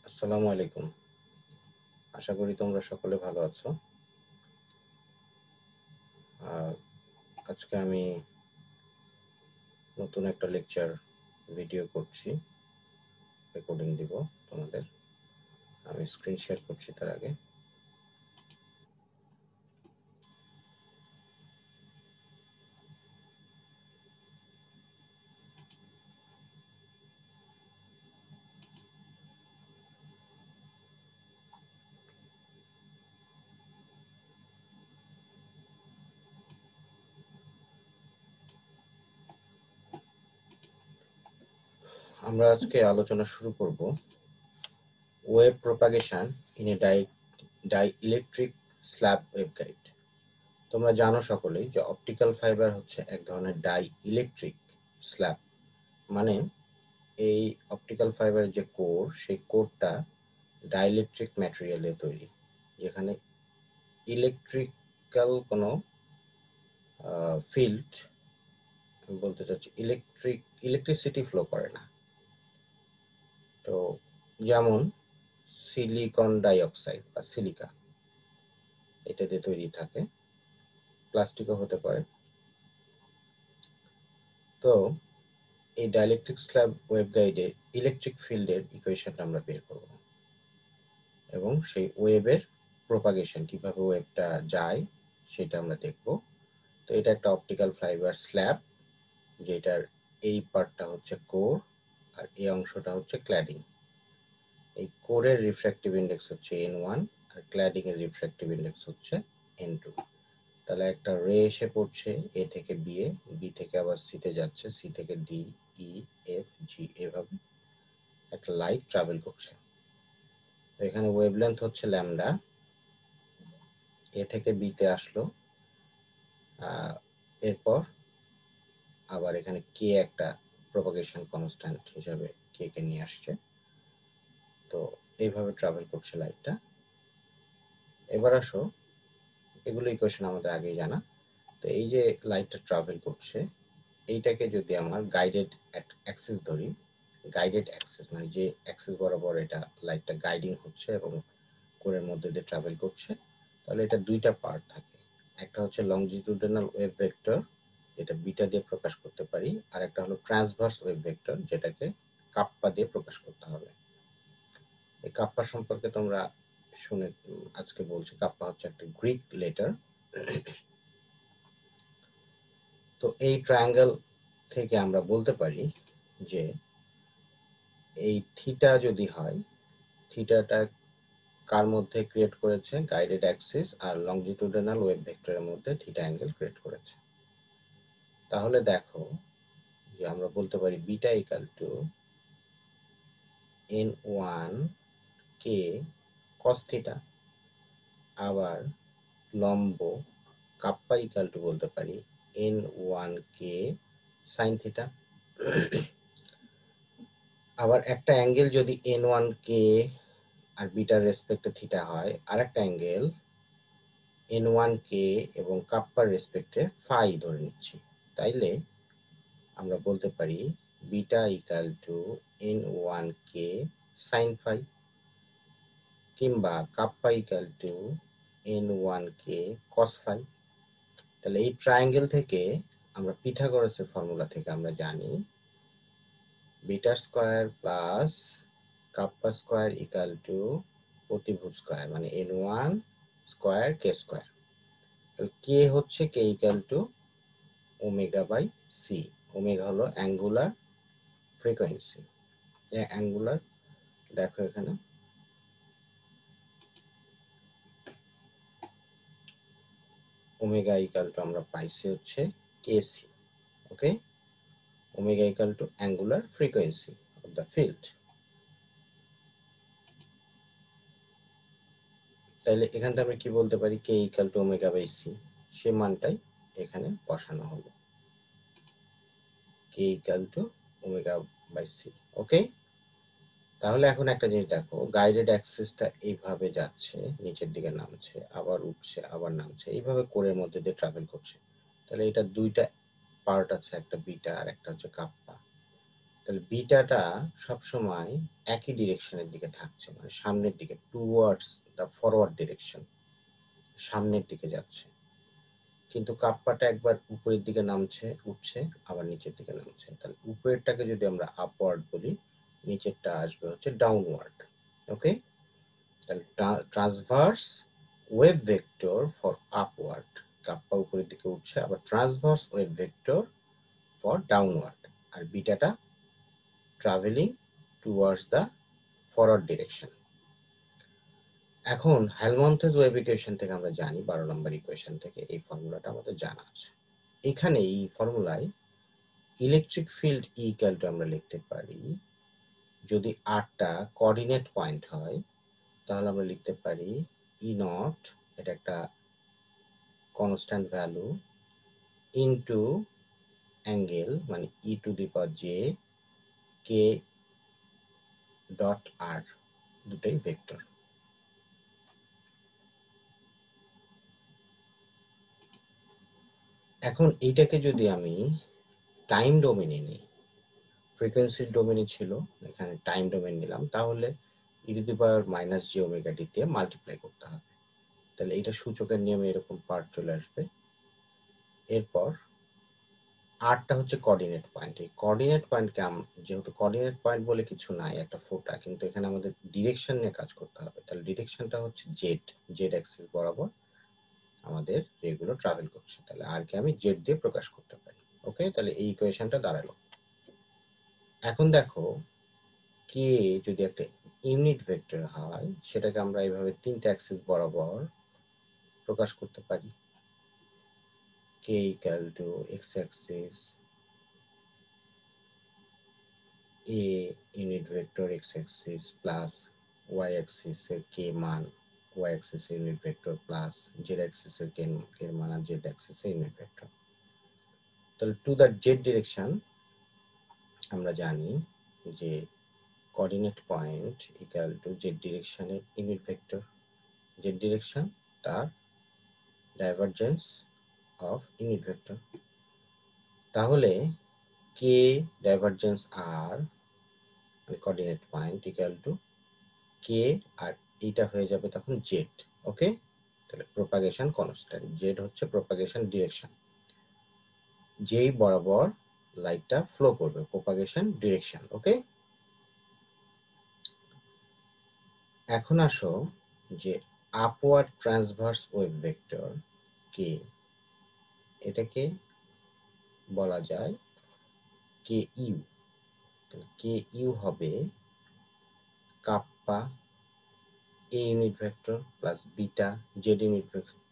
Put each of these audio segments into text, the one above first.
আসসালামু আলাইকুম। আশা করি তোমরা সকলে ভালো আছো। আজকে আমি নতুন একটা লেকচার ভিডিও করছি, রেকর্ডিং দিব তোমাদের। আমি স্ক্রিন শেয়ার করছি তার আগে। আমরা আজকে আলোচনা শুরু করব wave propagation in a dielectric slab waveguide. তোমরা জানো সকলেই যে অপটিক্যাল ফাইবার হচ্ছে এক ধরনের ডাইইলেকট্রিক স্ল্যাব, মানে এই অপটিক্যাল ফাইবারের যে কোর, সেই কোরটা ডাইইলেকট্রিক ম্যাটেরিয়ালে তৈরি, যেখানে ইলেকট্রিক্যাল কোনো ফিল্ড, বলতে চাচ্ছি ইলেকট্রিসিটি ফ্লো করে না। তো যেমন সিলিকন ডাইঅক্সাইড বা সিলিকা, এটা দিয়ে তৈরি থাকে, প্লাস্টিকও হতে পারে। তো এই ডাইইলেকট্রিক স্ল্যাব ওয়েভগাইডে ইলেকট্রিক ফিল্ডের ইকুয়েশনটা আমরা বের করব এবং সেই ওয়েভের প্রপাগেশন, কিভাবে ওয়েভটা যায় সেটা আমরা দেখব। তো এটা একটা অপটিক্যাল ফাইবার স্ল্যাব, যেটার এই পার্টটা হচ্ছে কোর আর এই অংশটা হচ্ছে ক্ল্যাডিং। এই কোরের রিফ্র্যাক্টিভ ইন্ডেক্স হচ্ছে n1 আর ক্ল্যাডিং এর রিফ্র্যাক্টিভ ইন্ডেক্স হচ্ছে n2। তাহলে একটা রে এসে পড়ছে এ থেকে বি এ, বি থেকে আবার সি তে যাচ্ছে, সি থেকে ডি, ই, এফ, জি, এভাবে একটা লাইট ট্রাভেল করছে। তো এখানে ওয়েভলেন্থ হচ্ছে ল্যামডা, এ থেকে বি তে আসলো, এরপর আবার এখানে কে একটা প্রপাগেশন কনস্ট্যান্ট হিসাবে কে কে নিয়ে আসছে। তো এইভাবে ট্রাভেল করছে লাইটটা। এবার আসো, এগুলো ইকুয়েশন আমাদের আগেই জানা। তো এই যে লাইটটা ট্রাভেল করছে, এইটাকে যদি আমার গাইডেড অ্যাক্সিস ধরি, গাইডেড অ্যাক্সিস মানে যে অ্যাক্সিস বরাবর এটা লাইটটা গাইডিং হচ্ছে এবং কোরের মধ্যে দিয়ে ট্রাভেল করছে, তাহলে এটা দুইটা পার্ট থাকে। একটা হচ্ছে লংজিটিউডিনাল ওয়েভ ভেক্টর, যেটা বিটা দিয়ে প্রকাশ করতে পারি, আর একটা হলো ট্রান্সভার্স ওয়েভ ভেক্টর, যেটাকে কাপ্পা দিয়ে প্রকাশ করতে হবে। এই কাপ্পা সম্পর্কে তোমরা শুনে আজকে বলছি। কাপ্পা হচ্ছে একটা গ্রিক লেটার। তো এই ট্রায়াঙ্গেল থেকে আমরা বলতে পারি যে এই থিটা যদি হয়, থিটাটা কার মধ্যে ক্রিয়েট করেছে? গাইডেড অ্যাক্সিস আর লংজিটিউডিনাল ওয়েভ ভেক্টরের মধ্যে থিটা অ্যাঙ্গেল ক্রিয়েট করেছে। তাহলে দেখো যে আমরা বলতে পারি beta equal to n1 k cos theta, আবার লম্ব কাপ্পা ইকাল টু বলতে পারি n1 k sin থিটা। আবার একটা অ্যাঙ্গেল যদি n1 k আর বিটার রেসপেক্টে থিটা হয়, আর একটা অ্যাঙ্গেল n1 k এবং কাপ্পার রেসপেক্টে ফাই ধরে নিচ্ছি, তাইলে আমরা বলতে পারি beta equal to n1 k sin phi, কিংবা kappa equal to n1 k cos phi. তাহলে এই ট্রায়াঙ্গেল থেকে আমরা পিথাগোরাসের ফর্মুলা থেকে আমরা জানি beta square plus kappa square equal to প্রতিভুজ square, মানে n1 স্কয়ার k স্কয়ার। কে হচ্ছে কে equal to omega by C. Omega হলো অ্যাঙ্গুলার ফ্রিকোয়েন্সি, অ্যাঙ্গুলার, দেখো এখানে ওমেগা ইকাল টু আমরা পাইছি হচ্ছে কেসি। ওকে, omega equal to angular frequency of the field. তাহলে এখান থেকে আমরা কি বলতে পারি? কে equal to omega by C, সে মানটাই এখানে বসানো হলো, কে equal to omega by c. Okay, তাহলে এখন একটা জিনিস দেখো, গাইডেড অ্যাক্সিসটা এইভাবে যাচ্ছে, নিচের দিকে নামছে, আবার উঠছে, আবার নামছে, এইভাবে কোরের মধ্যে দিয়ে ট্রাভেল করছে। তাহলে এটা দুইটা পার্ট আছে, একটা বিটা আর একটা হচ্ছে কাপ্পা। তাহলে বিটাটা সবসময় একই ডিরেকশনের দিকে থাকছে, মানে সামনের দিকে, টুয়ার্ডস দ্য ফরওয়ার্ড ডিরেকশন, সামনের দিকে যাচ্ছে। কিন্তু কাপ্পাটা একবার উপরের দিকে নামছে, উঠছে, আবার নিচের দিকে নামছে। তাহলে উপরেরটাকে যদি আমরা আপওয়ার্ড বলি, নিচেরটা আসবে হচ্ছে ডাউনওয়ার্ড। ওকে, তাহলে transverse wave vector for upward, kappa উপরের দিকে উঠছে, আবার transverse wave vector for downward, আর বিটাটা travelling towards the forward direction. এখন হেলমনথেস ওয়েভ ইকুয়েশন থেকে আমরা জানি, 12 নম্বর ইকুয়েশন থেকে এই ফর্মুলাটা আমাদের জানা আছে। এখানে এই ফর্মুলায় ইলেকট্রিক ফিল্ড ইকুয়াল টু আমরা লিখতে পারি, যদি আরটা কোঅর্ডিনেট পয়েন্ট হয় তাহলে আমরা লিখতে পারি ই নট, এটা একটা কনস্ট্যান্ট ভ্যালু, ইনটু অ্যাঙ্গেল মানে e to the power j k dot r, দুটোই ভেক্টর। এখন এইটাকে যদি আমি টাইম ডোমেনে নিই, ফ্রিকোয়েন্সির ডোমেনে ছিল, এখানে টাইম ডোমেন নিলাম, তাহলে e to the power minus j omega t দিয়ে মাল্টিপ্লাই করতে হবে। তাহলে এইটা সূচকের নিয়মে এরকম পার্ট চলে আসবে। এরপর আরটা হচ্ছে কোঅর্ডিনেট পয়েন্ট। এই কোঅর্ডিনেট পয়েন্টকে যেহেতু কোঅর্ডিনেট পয়েন্ট বলে কিছু নাই, একটা ফোটা, কিন্তু এখানে আমাদের ডিরেকশন নিয়ে কাজ করতে হবে। তাহলে ডিরেকশনটা হচ্ছে জেড, জেড অ্যাক্সিস বরাবর আমাদের রেগুলো ট্রাভেল করছে। তাহলে আর কে আমি জেড দিয়ে প্রকাশ করতে পারি। ওকে, তাহলে এই ইকুয়েশনটা দাঁড়ালো। এখন দেখো, কে যদি একটা ইউনিট ভেক্টর হয়, সেটাকে আমরা এইভাবে তিনটা অ্যাক্সিস বরাবর প্রকাশ করতে পারি। K equal to x axis a unit vector x axis plus y axis এর কে মান ওয়াই অ্যাক্সিস এর unit vector plus z axis এর কে মান আর জেড অ্যাক্সিস এর ইউনিট ভেক্টর। তাহলে টু দ্য জেড ডিরেকশন আমরা জানি যে coordinate point equal to z ডিরেকশনের ইউনিট ভেক্টর, জেড ডিরেকশন তার ডাইভারজেন্স অফ ইউনিট ভেক্টর। তাহলে কে ডাইভারজেন্স আর coordinate point equal to k, আর এইটা হয়ে যাবে তখন জেড। ওকে, তাহলে প্রপাগেশন কনস্ট্যান্ট, জেড হচ্ছে প্রপাগেশন ডিরেকশন, যেই বরাবর লাইটটা ফ্লো করবে, প্রপাগেশন ডিরেকশন। ওকে, এখন আসো যে upward transverse wave vector k, এটাকে বলা যায় কে ইউ। কে ইউ হবে kappa a unit vector plus beta z unit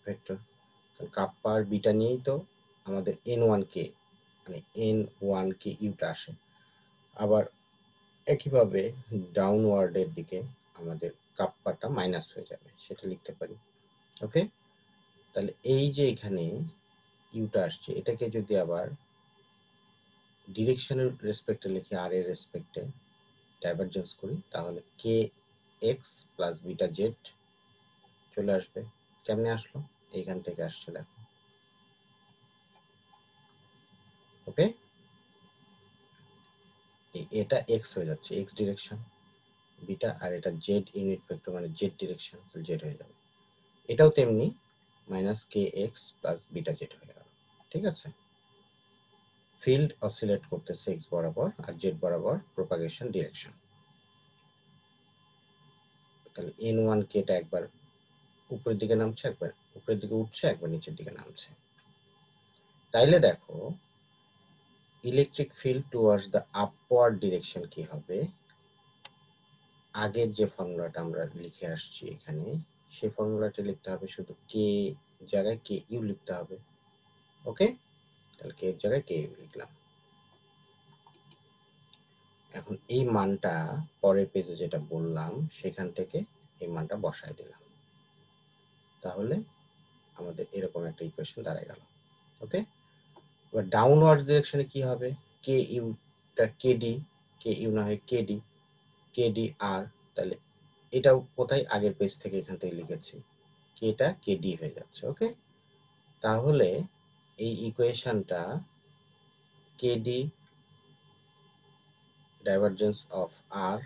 vector. Kappa আর বিটা নিয়েই তো আমাদের এন ওয়ান কে, মানে এন ওয়ান কে ইউটা আসে। আবার একইভাবে ডাউনওয়ার্ডের দিকে আমাদের কাপ্পাটা মাইনাস হয়ে যাবে, সেটা লিখতে পারি। ওকে, তাহলে এই যে এখানে ইউটা আসছে, এটাকে যদি আবার ডিরেকশনের রেসপেক্টে লিখি, আর এর রেসপেক্টে ডাইভারজেন্স করি, তাহলে কে এক্স প্লাস বিটা জেড চলে আসবে। কেমনে আসলো? এইখান থেকে আসছে, দেখো। ওকে, এটা এক্স হয়ে যাচ্ছে, এক্স ডিরেকশন বিটা, আর এটা জেড ইউনিট ভেক্টর মানে জেড ডিরেকশন, জেড হয়ে যাবে। এটাও তেমনি মাইনাস কে এক্স প্লাস বিটা জেড হয়ে গেল। ঠিক আছে, ফিল্ড অসিলেট করতেছে এক্স বরাবর আর জেড বরাবর প্রপাগেশন ডিরেকশন। তাহলে এন ওয়ান কেটা একবার উপরের দিকে নামছে, একবার উপরের দিকে উঠছে, একবার নিচের দিকে নামছে। তাইলে দেখো electric field towards the upward direction কি হবে, আগের যে ফর্মুলাটা আমরা লিখে আসছি এখানে, সেই ফর্মুলাটা লিখতে হবে, শুধু কে জায়গায় কে ইউ লিখতে হবে। ওকে, তাহলে কে এর জায়গায় কে ইউ লিখলাম। এখন এই মানটা পরের পেজে যেটা বললাম সেখান থেকে এই মানটা বসায় দিলাম, তাহলে আমাদের এরকম একটা ইকুয়েশন দাঁড়ায় গেল। ওকে, এবার ডাউনওয়ার্ড ডিরেকশনে কি হবে, কে ইউটা কেডি, কে ইউ না হয় কেডি, কেডি আর, তাহলে এটাও কোথায় আগের পেজ থেকে এখান থেকে লিখেছি, কেটা কেডি হয়ে যাচ্ছে। ওকে, তাহলে এই ইকুয়েশনটা কেডি ডাইভারজেন্স অফ আর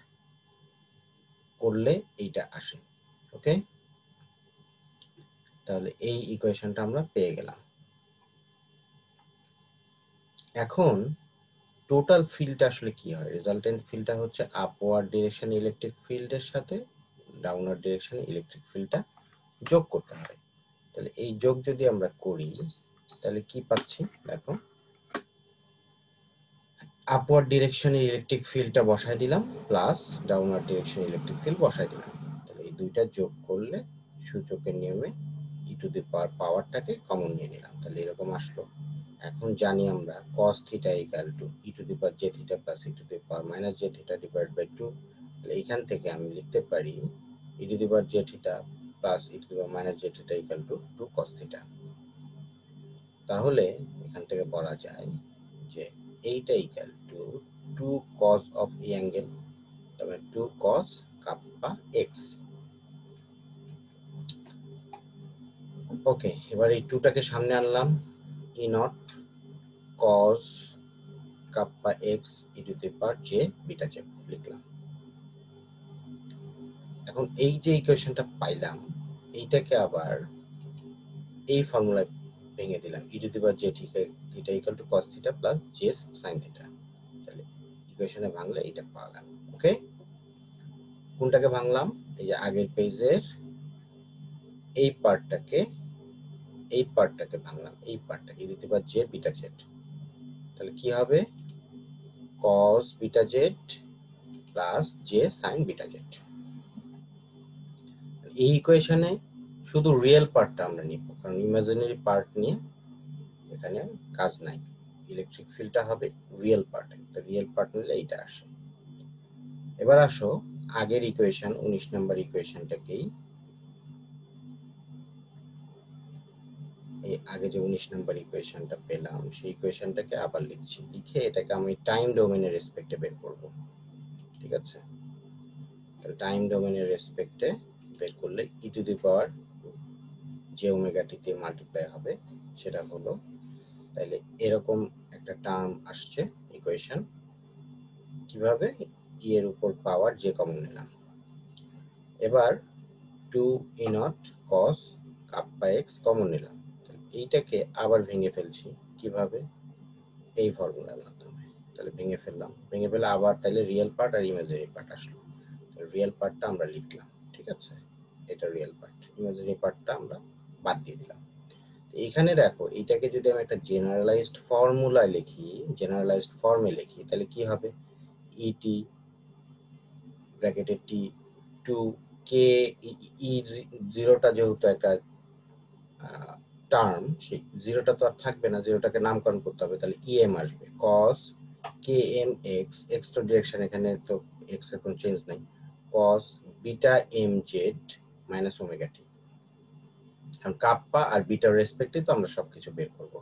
করলে এইটা আসে। ওকে, তাহলে এই ইকুয়েশনটা আমরা পেয়ে গেলাম। এখন টোটাল ফিল্ডটা আসলে কি হয়? রেজাল্টেন্ট ফিল্ডটা হচ্ছে আপওয়ার্ড ডিরেকশন ইলেকট্রিক ফিল্ডের সাথে ডাউনওয়ার্ড ডিরেকশনে ইলেকট্রিক ফিল্ডটা যোগ করতে হয়। তাহলে এই যোগ যদি আমরা করি তাহলে কি পাচ্ছি দেখো, আপওয়ার্ড ডিরেকশনে ইলেকট্রিক ফিল্ডটা বসাই দিলাম প্লাস ডাউনওয়ার্ড ডিরেকশনে ইলেকট্রিক ফিল্ড বসাই দিলাম। তাহলে এই দুইটা যোগ করলে সূচকের নিয়মে ই টু দি পাওয়ারটাকে কমন নিয়ে নিলাম, তাহলে এরকম আসলো। এখন জানি আমরা cos theta equal to e to the power j theta plus e to the power minus j theta divide by 2। তাহলে এখান থেকে আমি লিখতে পারি e to the power j theta plus e to the power minus j theta equal to 2 cos theta. তাহলে এখান থেকে বলা যায় যে এইটা ইকুয়াল টু 2 cos অফ এই অ্যাঙ্গেল, তবে 2 cos কাপ্পা এক্স। ওকে, এবার এই 2টাকে সামনে আনলাম, e naught cos kappa x e to the power j beta j লিখলাম। এখন এই যে ইকুয়েশনটা পাইলাম এইটাকে আবার এই ফর্মুলায় ভেঙে দিলাম, e to the power j theta equal to cos theta plus j sin theta. তাহলে ইকুয়েশনে ভাঙলে এটা পাওয়া গেল। ওকে, কোনটাকে ভাঙলাম? এই যে আগের পেজের এই পার্টটাকে ভাঙলাম, এই পার্টটাকে e to the power j beta z. তাহলে কি হবে? cos beta z plus j sin beta z. এই ইকুয়েশনে শুধু রিয়েল পার্টটা আমরা নিব, কারণ ইমাজিনারি পার্ট নিয়ে এখানে কাজ নাই। ইলেকট্রিক ফিল্ডটা হবে রিয়েল পার্টে, তো রিয়েল পার্ট নিলে এইটা আসে। এবার আসো আগের ইকুয়েশন 19 নম্বর ইকুয়েশনটাকেই, এই আগে যে 19 নম্বর ইকুয়েশনটা পেলাম সেই ইকুয়েশনটাকে আবার লিখছি, লিখে এটাকে আমি টাইম ডোমেনের রেসপেক্টে বের করব। ঠিক আছে, তাহলে টাইম ডোমেনের রেসপেক্টে বের করলে ই টু দি পাওয়ার যে ওমেগা টি তে মাল্টিপ্লাই হবে, সেটা হলো, তাহলে এরকম একটা টার্ম আসছে ইকুয়েশন। কিভাবে? ই এর উপর পাওয়ার যে কমন নিলাম। এবার 2 e naught cos kappa x common নিলাম, এইটাকে আবার ভেঙে ফেলছি। কিভাবে? এই ফর্মুলার মাধ্যমে। তাহলে ভেঙে ফেললাম, ভেঙে ফেলে আবার তাহলে রিয়েল পার্ট আর ইমাজিনারি পার্ট আসলো। রিয়েল পার্টটা আমরা লিখলাম, ঠিক আছে, এটা রিয়েল পার্ট, ইমাজিনারি পার্টটা আমরা বাদ দিয়ে দিলাম। এখানে দেখো এটাকে যদি আমি একটা জেনারেলাইজড ফর্মুলায় লিখি, জেনারেলাইজড ফর্মে লিখি, তাহলে কি হবে? ইটি ব্র্যাকেটে টি 2 কে ই জিরোটা যেহেতু একটা টার্ম, সেই জিরোটা তো আর থাকবে না, জিরোটাকে নামকরণ করতে হবে, তাহলে ইএম আসবে cos k m x, x তো ডিরেকশন, এখানে তো এক্স এর কোনো চেঞ্জ নাই, cos beta m z minus omega t. কারণ কাপ্পা আর বিটার রেসপেক্টে তো আমরা সবকিছু বের করব,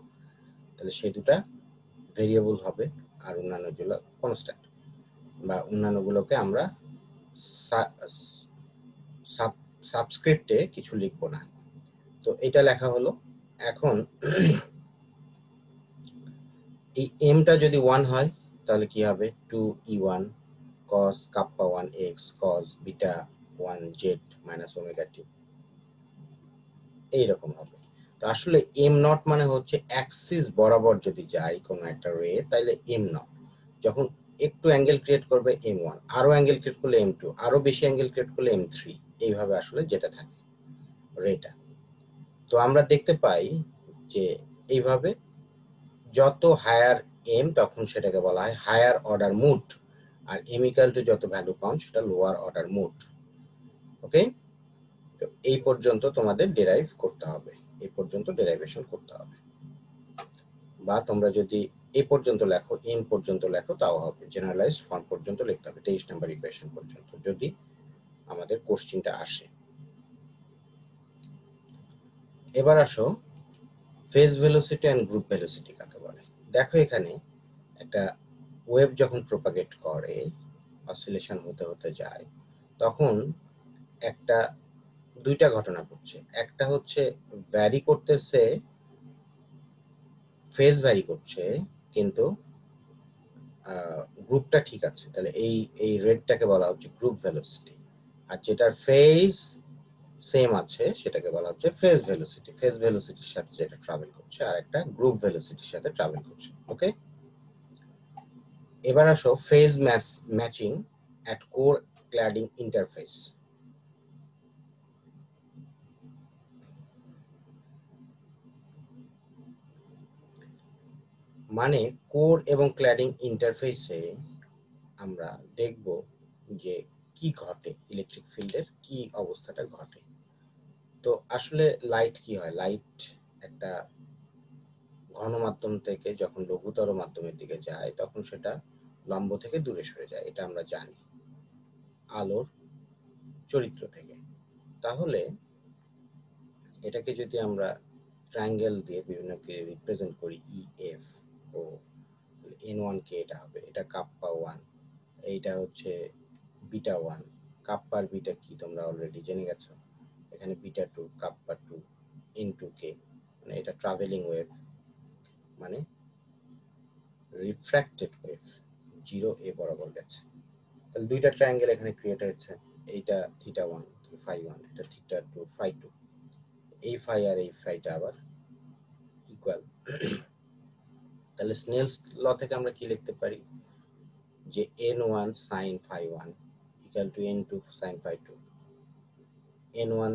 তাহলে সেই দুটা ভেরিয়েবল হবে আর অন্যান্যগুলো কনস্ট্যান্ট, বা অন্যান্যগুলোকে আমরা সাবস্ক্রিপ্টে কিছু লিখবো না। তো এটা লেখা হলো। এখন এই এমটা যদি 1 হয় তাহলে কি হবে? 2e1 cos কাপ্পা 1 x cos বিটা 1 z মাইনাস ওমেগা টি, এইরকম হবে। তো আসলে এম নট মানে হচ্ছে অ্যাক্সিস বরাবর যদি যায় কোনো একটা রে, তাহলে এম নট। যখন একটু অ্যাঙ্গেল ক্রিয়েট করবে m1, আরো অ্যাঙ্গেল ক্রিয়েট করলে m2, আরো বেশি অ্যাঙ্গেল ক্রিয়েট করলে m3, এইভাবে আসলে যেটা থাকে রেটা। তো আমরা দেখতে পাই যে এইভাবে যত হায়ার এম তখন সেটাকে বলা হয় হায়ার অর্ডার মুড, আর এম ইকুয়াল টু যত ভ্যালু কম সেটা লোয়ার অর্ডার মুড। ওকে, তো এই পর্যন্ত তোমাদের ডেরাইভ করতে হবে, এই পর্যন্ত ডেরাইভেশন করতে হবে, বা তোমরা যদি এই পর্যন্ত লেখো, এম পর্যন্ত লেখো তাও হবে, জেনারেলাইজড ফর্ম পর্যন্ত লিখতে হবে, 23 নম্বর ইকুয়েশন পর্যন্ত যদি আমাদের কোশ্চেনটা আসে। এবার আসো phase velocity and group velocity কাকে বলে। দেখো এখানে একটা ওয়েভ যখন প্রপাগেট করে, অসিলেশন হতে হতে যায়, তখন একটা দুইটা ঘটনা ঘটছে। একটা হচ্ছে ভ্যারি করতেছে, ফেজ ভ্যারি করছে, কিন্তু গ্রুপটা ঠিক আছে, তাহলে এই রেডটাকে বলা হচ্ছে গ্রুপ ভেলোসিটি, আর যেটার ফেজ সেম আছে সেটাকে বলা হচ্ছে ফেজ ভেলোসিটি। ফেজ ভেলোসিটির সাথে যেটা ট্রাভেল করছে, আর একটা গ্রুপ ভেলোসিটির সাথে ট্রাভেল করছে। ওকে, এবার আসো phase matching at core cladding interface. মানে কোর এবং ক্ল্যাডিং ইন্টারফেসে আমরা দেখব যে কি ঘটে, ইলেকট্রিক ফিল্ডের কি অবস্থাটা ঘটে। তো আসলে লাইট কি হয়, লাইট একটা ঘন মাধ্যম থেকে যখন লঘুতর মাধ্যমের দিকে যায় তখন সেটা লম্ব থেকে দূরে সরে যায়, এটা আমরা জানি আলোর চরিত্র থেকে। তাহলে এটাকে যদি আমরা ট্রায়াঙ্গেল দিয়ে বিভিন্নকে রিপ্রেজেন্ট করি, ই এফ ও N1 কে এটা হবে, এটা কাপ্পা 1, এইটা হচ্ছে বিটা 1। কাপ্পা আর বিটা কি তোমরা অলরেডি জেনে গেছো, এখানে বিটা 2, কাপ্পা 2, N2 কে, মানে এটা ট্রাভেলিং ওয়েভ, মানে রিফ্র্যাক্টেড ওয়েভ 0 এ বরাবর গেছে। তাহলে দুইটা ট্রায়াঙ্গেল এখানে ক্রিয়েট হয়েছে, এইটা থিটা 1 ফাই 1, এটা থিটা 2 ফাই 2, এই ফাই আর এই ফাইটা আবার ইকুয়াল। তাহলে স্নেলস ল থেকে আমরা কি লিখতে পারি, যে n1 sin phi 1 equal to n2 sin phi 2, n1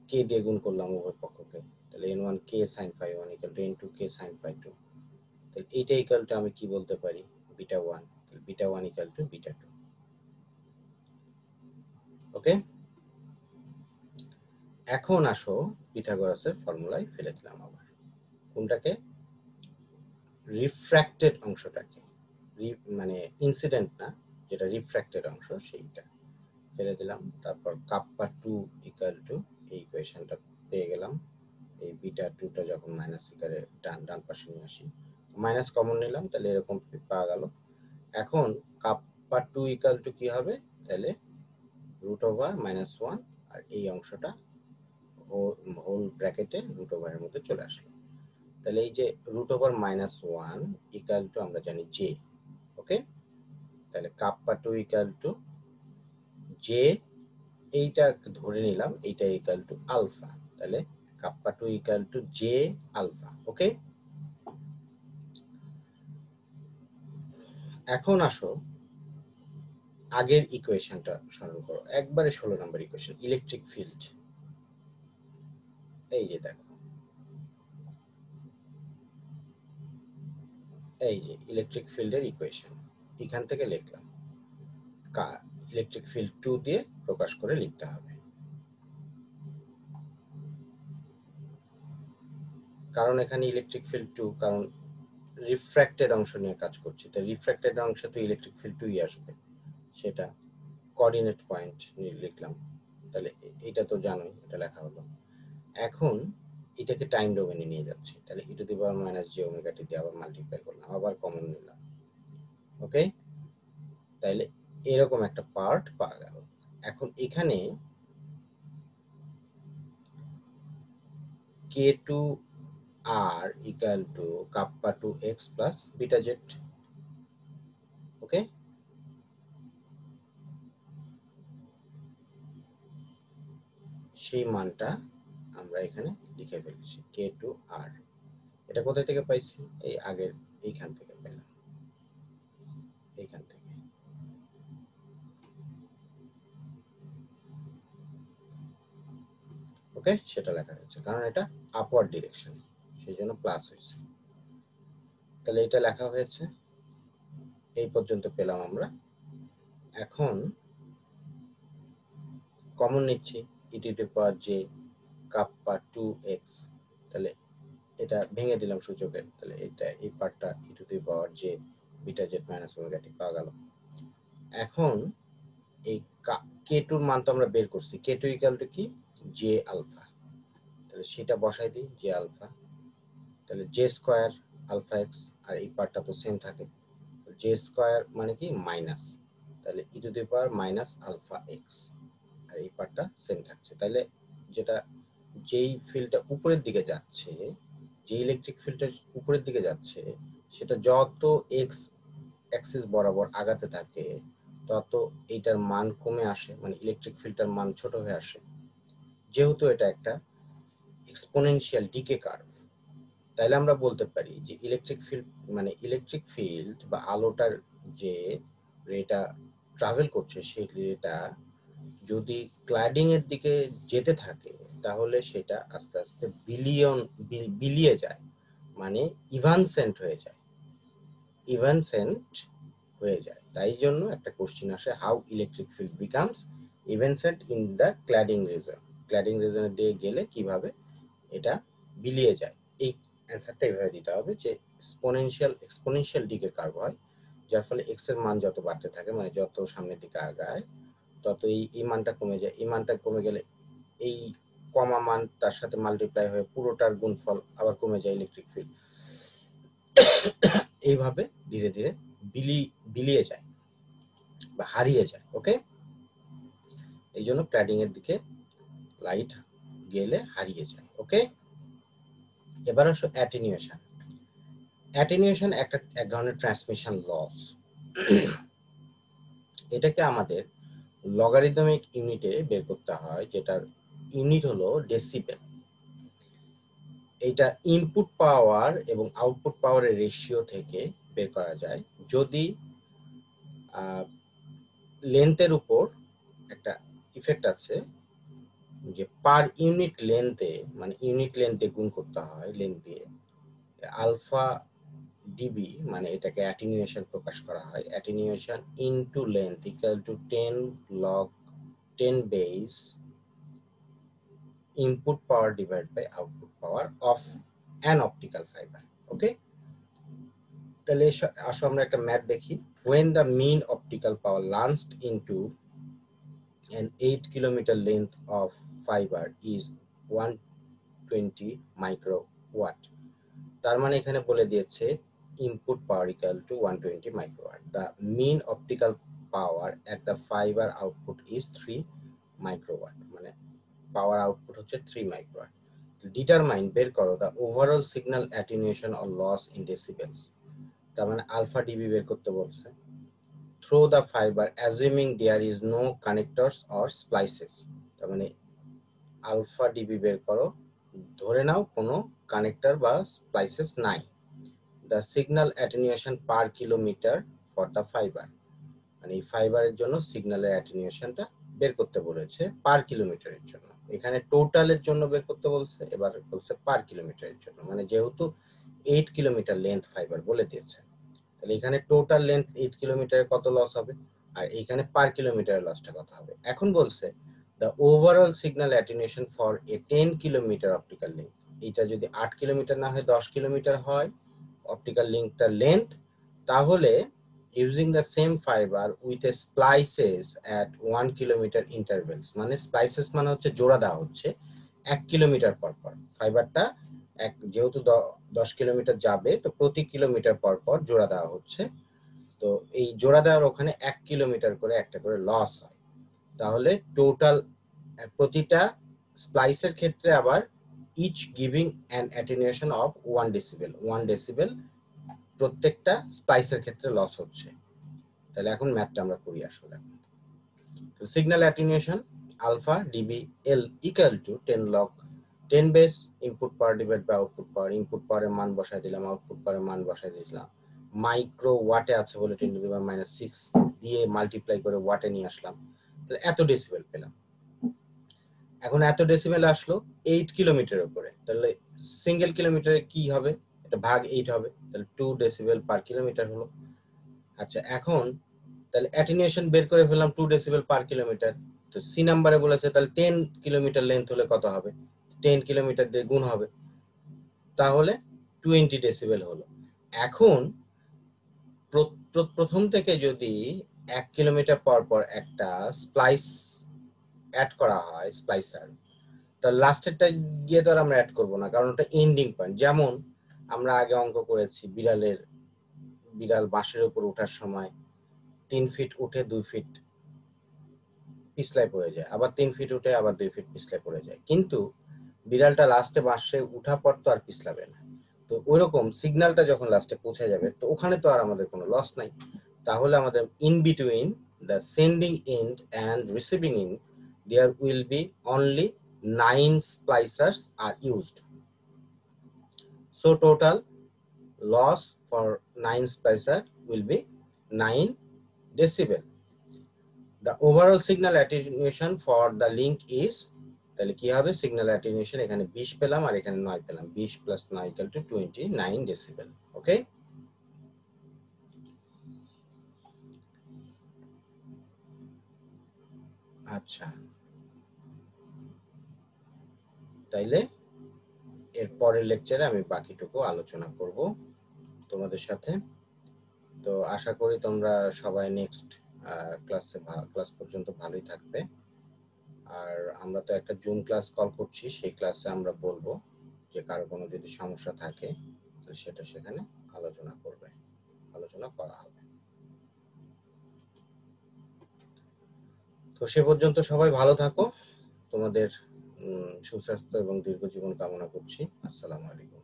কে দিয়ে গুণ করলাম উভয় পক্ষকে, তাহলে n1 k sin phi 1 equal to n2 k sin phi 2, তাহলে এইটা ইকুয়াল টু আমি কি বলতে পারি, বিটা 1, তাহলে বিটা 1 ইকুয়াল টু বিটা 2। ওকে, এখন আসো পিথাগোরাসের ফর্মুলায় ফেলে দিলাম আবার, কোনটাকে, রিফ্র্যাক্টেড অংশটাকে, মানে ইনসিডেন্ট না, যেটা রিফ্র্যাক্টেড অংশ সেইটা ফেলে দিলাম। তারপর কাপ্পা 2 ইকুয়াল টু, এই ইকুয়েশনটা পেয়ে গেলাম, এই বিটা 2টা যখন মাইনাস ইকারে ডান পাশে নিয়ে আসি, মাইনাস কমন নিলাম, তাহলে এরকম পাওয়া গেল। এখন কাপ্পা 2 ইকুয়াল টু কি হবে, তাহলে রুট ওভার মাইনাস 1, আর এই অংশটা হোল ব্র্যাকেটে রুট ওভারের মধ্যে চলে আসলো। তাহলে এই যে root over minus 1 equal to আমরা জানি জে। ওকে, তাহলে কাপ্পা 2 ইকুয়াল টু জে, এইটা ধরে নিলাম, এইটা ইকুয়াল টু আলফা, তাহলে kappa 2 equal to j alpha. Okay, এখন আসো আগের ইকুয়েশনটা স্মরণ করো, একবারে 16 নম্বর ইকুয়েশন, ইলেকট্রিক ফিল্ড। এই যে দেখো, এই যে ইলেকট্রিক ফিল্ডের ইকুয়েশন, এখান থেকে লিখলাম, ইলেকট্রিক ফিল্ড 2 দিয়ে প্রকাশ করে লিখতে হবে, কারণ এখানে ইলেকট্রিক ফিল্ড 2, কারণ রিফ্র্যাক্টেড অংশ নিয়ে কাজ করছি, তো রিফ্র্যাক্টেড অংশে তো ইলেকট্রিক ফিল্ড 2ই আসবে, সেটা কোঅর্ডিনেট পয়েন্ট নিয়ে লিখলাম। তাহলে এটা তো জানোই, এটা লেখা হলো। এখন এটাকে টাইম ডোমেনে নিয়ে যাচ্ছি, তাহলে e to the power minus j omega t দিয়ে আবার মাল্টিপ্লাই করলাম, আবার কমন নিলাম। ওকে, তাহলে এরকম একটা পার্ট পাওয়া গেল। এখন এখানে k2 r equal to kappa 2x plus beta z. Okay, সেই মানটা আমরা এখানে লিখে ফেলছি, k2 r। এটা কোথায় থেকে পাইছি, এই আগের এইখান থেকে পেলাম, এইখান থেকে। ওকে, সেটা লেখা হয়েছে, কারণ এটা আপওয়ার্ড ডিরেকশন, সেই জন্য প্লাস হয়েছে। তাহলে এটা লেখা হয়েছে, এই পর্যন্ত পেলাম আমরা। এখন কমন নিচ্ছি, e to the power j kappa 2x, তাহলে এটা ভেঙে দিলাম সূচকের, তাহলে এটা এই পার্টটা e to the power j beta z minus omega t পাওয়া গেল। এখন এই k2 এর মান তো আমরা বের করছি, k2 ইকুয়াল টু কি, জে আলফা, তাহলে সেটা বসাই দিই, জে আলফা, তাহলে জে স্কয়ার আলফা এক্স, আর এই পার্টটা তো সেম থাকে, জে স্কয়ার মানে কি মাইনাস, তাহলে e to the power minus alpha x, আর এই পার্টটা সেম থাকছে। তাহলে যেটা, যেই ফিল্ডটা উপরের দিকে যাচ্ছে, যে ইলেকট্রিক ফিল্ডটা উপরের দিকে যাচ্ছে, সেটা যত এক্স অ্যাক্সিস বরাবর আগাতে থাকে তত এইটার মান কমে আসে, মানে ইলেকট্রিক ফিল্ডটার মান ছোট হয়ে আসে। যেহেতু এটা একটা এক্সপোনেনশিয়াল ডিকে কার্ভ, তাইলে আমরা বলতে পারি যে ইলেকট্রিক ফিল্ড বা আলোটার যে রেটা ট্রাভেল করছে সেই রেটা যদি ক্লাডিং এর দিকে যেতে থাকে তাহলে সেটা আস্তে আস্তে বিলিয়ে যায়, মানে ইভানসেন্ট হয়ে যায়। তাই জন্য একটা কোশ্চেন আসে, how electric field becomes evanescent in the cladding region দিয়ে গেলে কিভাবে এটা বিলিয়ে যায়। এই অ্যান্সারটা এভাবে দিতে হবে যে এক্সপোনেনশিয়াল দিকে কার্ভ হয়, যার ফলে এক্স এর মান যত বাড়তে থাকে, মানে যত সামনের দিকে আগায় তত এই মানটা কমে যায়। এই মানটা কমে গেলে এই কমা মান তার সাথে মাল্টিপ্লাই হয়ে পুরোটার গুণফল আবার কমে যায় ইলেকট্রিক ফিল্ড। এইভাবে ধীরে ধীরে বিলিয়ে যায় বা হারিয়ে যায়। ওকে, এই জন্য ক্ল্যাডিং এর দিকে লাইট গেলে হারিয়ে যায়। ওকে, এবার আসো অ্যাটেনিউয়েশন। অ্যাটেনিউয়েশন এক ধরনের ট্রান্সমিশন লস। এটাকে আমাদের লগারিদমিক ইউনিটে বের করতে হয়, যেটার ইউনিট হলো ডেসিবেল। এটা ইনপুট পাওয়ার এবং আউটপুট পাওয়ারের রেশিও থেকে বের করা যায়। যদি লেন্থের উপর একটা ইফেক্ট আছে যে পার ইউনিট লেন্থে, মানে ইউনিট লেন্থে গুণ করতে হয় লেন্থ দিয়ে, আলফা ডিবি, মানে এটাকে অ্যাটেনিউয়েশন প্রকাশ করা হয়। Attenuation into length equal to 10 log 10 base input power divide by output power of an optical fibre. Okay, তাহলে আসো আমরা একটা ম্যাথ দেখি। when the mean optical power launched into an 8 kilometer length of fiber is 120 microwatt, তার মানে এখানে বলে দিয়েছে input power equal to 120 microwatt. The mean optical power at the fiber output is 3 microwatt, মানে পাওয়ার আউটপুট হচ্ছে 3 microwatt. Determine, বের করো, the overall signal attenuation or loss in decibels. তার মানে আলফা ডিবি বের করতে বলছে। through the fiber assuming there is no connectors or splices, তার মানে আলফা ডিবি বের করো ধরে নাও কোনো কানেক্টর বা স্প্লাইসেস নাই। the signal attenuation per kilometer for the fiber, মানে এই ফাইবারের জন্য সিগন্যালের অ্যাটেনিউয়েশনটা বের করতে বলেছে পার কিলোমিটারের জন্য। এখানে টোটালের জন্য বের করতে বলছে, এবার বলছে পার কিলোমিটারের জন্য, মানে যেহেতু 8 কিলোমিটার লেন্থ ফাইবার বলে দিয়েছে, তাহলে এখানে টোটাল লেন্থ 8 কিলোমিটারে কত লস হবে, আর এইখানে পার কিলোমিটারের লসটা কত হবে। এখন বলছে the overall signal attenuation for a 10 kilometre optical link, এটা যদি 8 কিলোমিটার না হয় 10 কিলোমিটার হয় অপটিক্যাল লিঙ্কটার লেন্থ, তাহলে using the same fibre with a splices at 1 kilometre intervals, মানে স্প্লাইসেস মানে হচ্ছে জোড়া দেওয়া হচ্ছে 1 কিলোমিটার পর পর। ফাইবারটা যেহেতু 10 কিলোমিটার যাবে, তো প্রতি কিলোমিটার পর পর জোড়া দেওয়া হচ্ছে, তো এই জোড়া দেওয়ার ওখানে 1 কিলোমিটার করে একটা করে লস হয়। তাহলে টোটাল প্রতিটা স্প্লাইসের ক্ষেত্রে আবার each giving an attenuation of 1 decibel প্রত্যেকটা স্প্লাইসের ক্ষেত্রে লস হচ্ছে। তাহলে এখন ম্যাথটা আমরা করি আসলে। তো signal attenuation alpha dB L equal to 10 log 10 base input power divide by output power. Input পাওয়ারের মান বসাই দিলাম, আউটপুট পাওয়ারের মান বসাই দিলাম। মাইক্রো ওয়াটে আছে বলে 10 টু দি পাওয়ার -6 দিয়ে মাল্টিপ্লাই করে ওয়াটে নিয়ে আসলাম, তাহলে এত ডেসিবেল পেলাম। এখন এত ডেসিবেল আসলো 8 কিলোমিটারের উপরে, তাহলে সিঙ্গেল কিলোমিটারে কি হবে, এটা ভাগ 8 হবে, তাহলে 2 ডেসিবেল পার কিলোমিটার হলো। আচ্ছা, এখন তাহলে অ্যাটেনিউয়েশন বের করে ফেললাম 2 ডেসিবেল পার কিলোমিটার। তো সি নাম্বারে বলেছে তাহলে 10 কিলোমিটার লেন্থ হলে কত হবে, 10 কিলোমিটার দিয়ে গুণ হবে, তাহলে 20 ডেসিবেল হলো। এখন প্রথম থেকে যদি 1 কিলোমিটার পর পর একটা স্প্লাইস অ্যাড করা হয় স্প্লাইসার, তাহলে লাস্টেরটা গিয়ে তো আর আমরা অ্যাড করবো না, কারণ ওটা এন্ডিং পয়েন্ট। যেমন আমরা আগে অঙ্ক করেছি, বিড়াল বাঁশের উপর ওঠার সময় 3 ফিট উঠে 2 ফিট পিছলায় পড়ে যায়, আবার 3 ফিট উঠে আবার 2 ফিট পিছলায় পড়ে যায়, কিন্তু বিড়ালটা লাস্টে বাঁশে উঠা পর তো আর পিছলাবে না। তো ওইরকম সিগন্যালটা যখন লাস্টে পৌঁছে যাবে, তো ওখানে তো আর আমাদের কোনো লস নাই। তাহলে আমাদের in between the sending end and receiving end there will be only 9 splicers are used. So total loss for 9 splicer will be 9 decibel. The overall signal attenuation for the link is, তাহলে কি হবে, signal attenuation এখানে 20 পেলাম আর এখানে 9 পেলাম, 20 plus 9 equal to 29 decibel. ওকে, আচ্ছা, তাইলে এর পরের লেকচারে আমি বাকিটুকু আলোচনা করব তোমাদের সাথে। তো আশা করি তোমরা সবাই নেক্সট ক্লাস পর্যন্ত ভালোই থাকবে। আর আমরা তো একটা জুম ক্লাস কল করছি, সেই ক্লাসে আমরা বলবো যে কারো কোনো যদি সমস্যা থাকে তো সেটা সেখানে আলোচনা করা হবে। তো সে পর্যন্ত সবাই ভালো থাকো, তোমাদের সুস্বাস্থ্য এবং দীর্ঘ জীবন কামনা করছি। আসসালামু আলাইকুম।